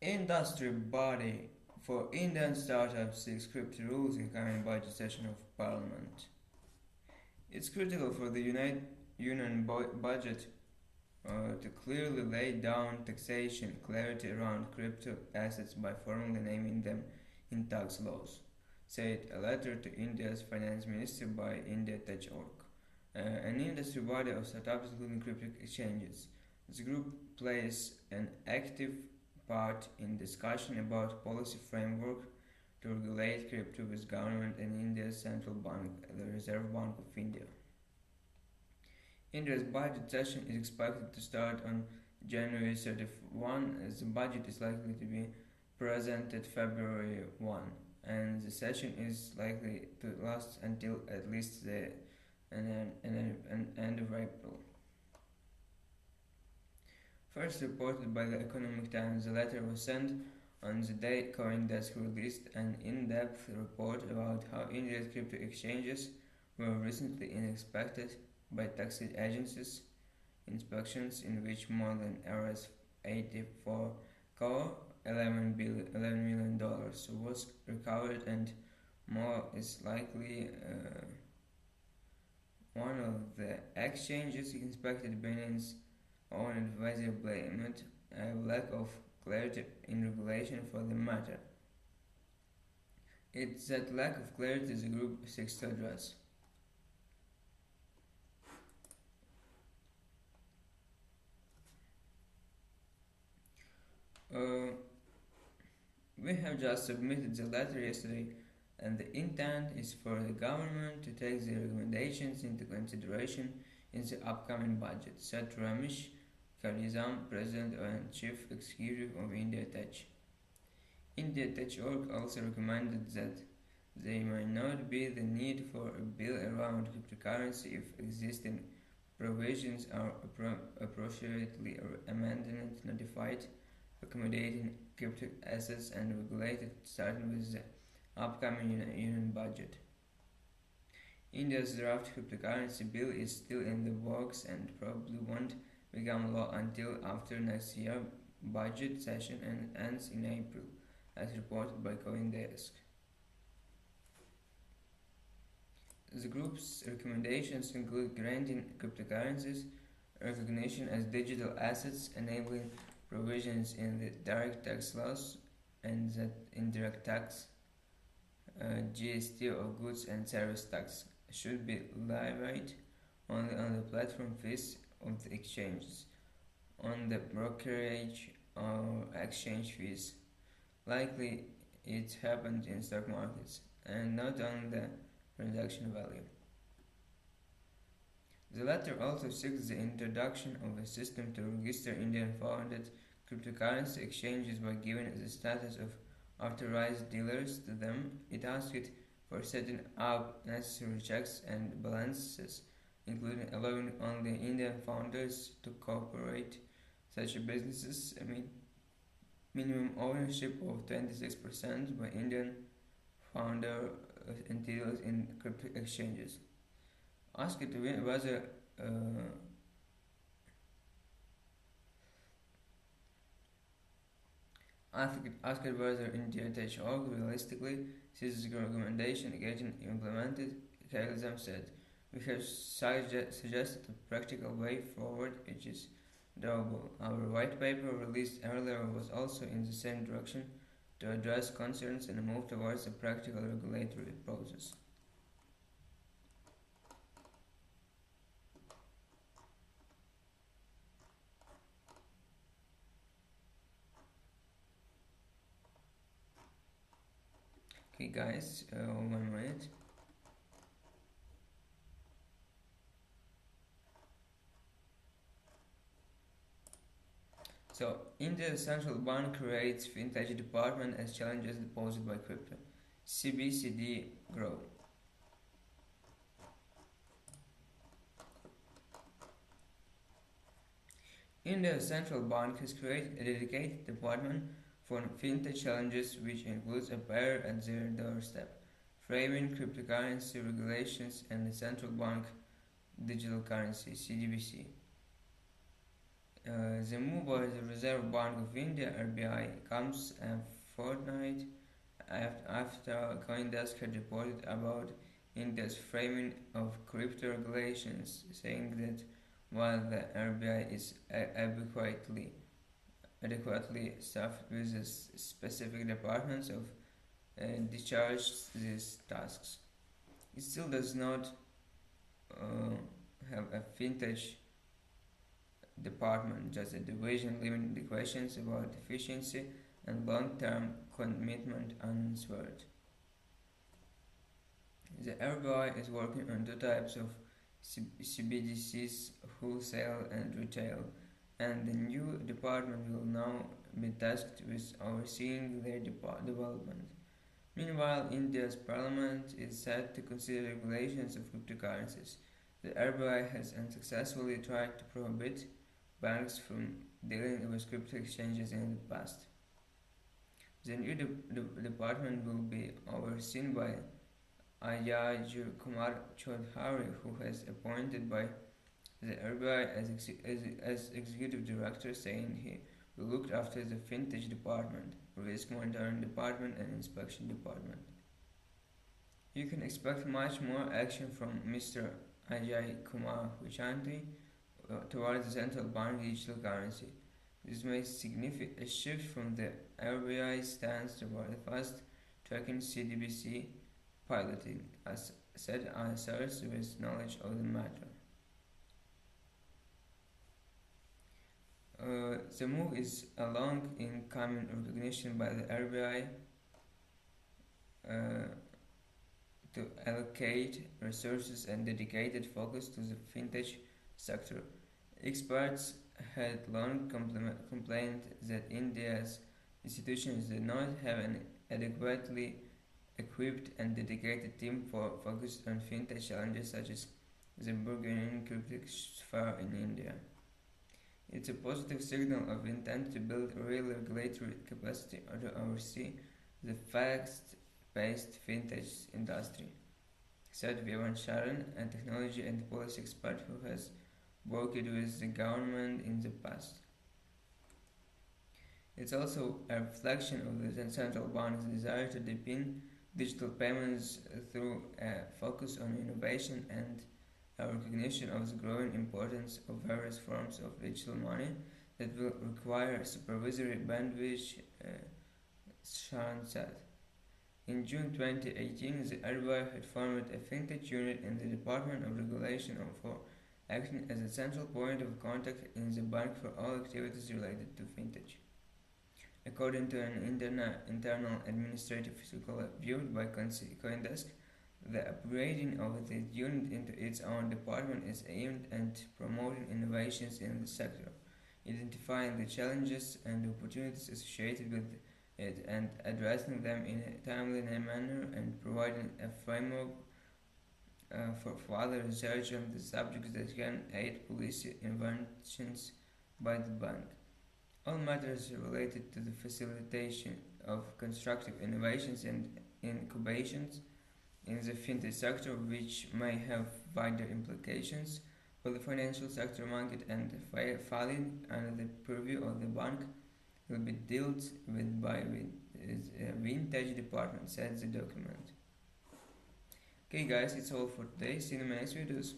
Industry body for Indian startups seeks crypto rules in current budget session of Parliament. It's critical for the Union budget to clearly lay down taxation clarity around crypto assets by formally naming them in tax laws, said a letter to India's finance minister by ADCryplan, an industry body of startups including crypto exchanges. This group plays an active part in discussion about policy framework to regulate crypto with government and India's central bank, the Reserve Bank of India. India's budget session is expected to start on January 31, as the budget is likely to be presented February 1, and the session is likely to last until at least the end of April. First reported by the Economic Times, the letter was sent on the day CoinDesk released an in-depth report about how India's crypto exchanges were recently inspected by tax agencies, inspections in which more than Rs 84 crore $11 million was recovered, and more is likely one of the exchanges inspected Benin's own advisor blamed a lack of clarity in regulation for the matter. It's that lack of clarity the group seeks to address. We have just submitted the letter yesterday, and the intent is for the government to take the recommendations into consideration in the upcoming budget, said Ramesh Kalizam, President and Chief Executive of IndiaTech. IndiaTech.org also recommended that there may not be the need for a bill around cryptocurrency if existing provisions are appropriately amended and notified, accommodating crypto assets and regulated, starting with the upcoming union budget. India's draft cryptocurrency bill is still in the works and probably won't become law until after next year's budget session and ends in April, as reported by CoinDesk. The group's recommendations include granting cryptocurrencies recognition as digital assets, enabling provisions in the direct tax laws and the indirect tax GST of goods and service tax should be levied only on the platform fees of the exchanges, on the brokerage or exchange fees, likely it happened in stock markets, and not on the transaction value. The letter also seeks the introduction of a system to register Indian-founded cryptocurrency exchanges by giving the status of authorized dealers to them. It asked for setting up necessary checks and balances, including allowing only Indian founders to cooperate. Such businesses minimum ownership of 26% by Indian founder entities in crypto exchanges. Asked whether asked whether IndiaTech.org realistically sees the recommendation getting implemented, Kailasam said, "We have suggested a practical way forward which is doable. Our white paper released earlier was also in the same direction to address concerns and move towards a practical regulatory process." Okay guys, 1 minute. So, India's central bank creates FinTech department as challenges posed by crypto. CBDC grow. India's central bank has created a dedicated department for FinTech challenges, which includes a pair at their doorstep, framing cryptocurrency regulations and the central bank digital currency (CBDC). The move by the Reserve Bank of India (RBI) comes a fortnight after CoinDesk had reported about India's framing of crypto regulations, saying that while the RBI is adequately staffed with specific departments of discharge these tasks, it still does not uh, have a FinTech department, just a division leaving the questions about efficiency and long-term commitment unanswered. The RBI is working on two types of CBDCs, wholesale and retail, and the new department will now be tasked with overseeing their development. Meanwhile, India's parliament is set to consider regulations of cryptocurrencies. The RBI has unsuccessfully tried to prohibit banks from dealing with crypto exchanges in the past. The new department will be overseen by ADCryplan Chaudhary, who has appointed by the RBI as executive director, saying he will look after the FinTech department, risk monitoring department, and inspection department. You can expect much more action from Mr. Ajay Kumar Vichanti towards the central bank digital currency. This may signify a shift from the RBI stance toward the fast tracking CBDC piloting, as said answers with knowledge of the matter. The move is a long in coming recognition by the RBI uh, to allocate resources and dedicated focus to the fintech sector. Experts had long complained that India's institutions did not have an adequately equipped and dedicated team focused on fintech challenges such as the burgeoning crypto sphere in India. It's a positive signal of intent to build a real regulatory capacity to oversee the fast-paced fintech industry, said Vivan Sharan, a technology and policy expert who has worked with the government in the past. It's also a reflection of the central bank's desire to deepen digital payments through a focus on innovation and a recognition of the growing importance of various forms of digital money that will require supervisory bandwidth, Sharan said. In June 2018, the RBI had formed a fintech unit in the Department of Regulation for acting as a central point of contact in the bank for all activities related to fintech. According to an internal administrative circular viewed by CoinDesk, the upgrading of the unit into its own department is aimed at promoting innovations in the sector, identifying the challenges and opportunities associated with it, and addressing them in a timely manner, and providing a framework for further research on the subjects that can aid policy interventions by the bank. All matters related to the facilitation of constructive innovations and incubations in the fintech sector, which may have wider implications for the financial sector market and falling under the purview of the bank, will be dealt with by the vintage department, said the document. Okay guys, it's all for today. See you in my next videos.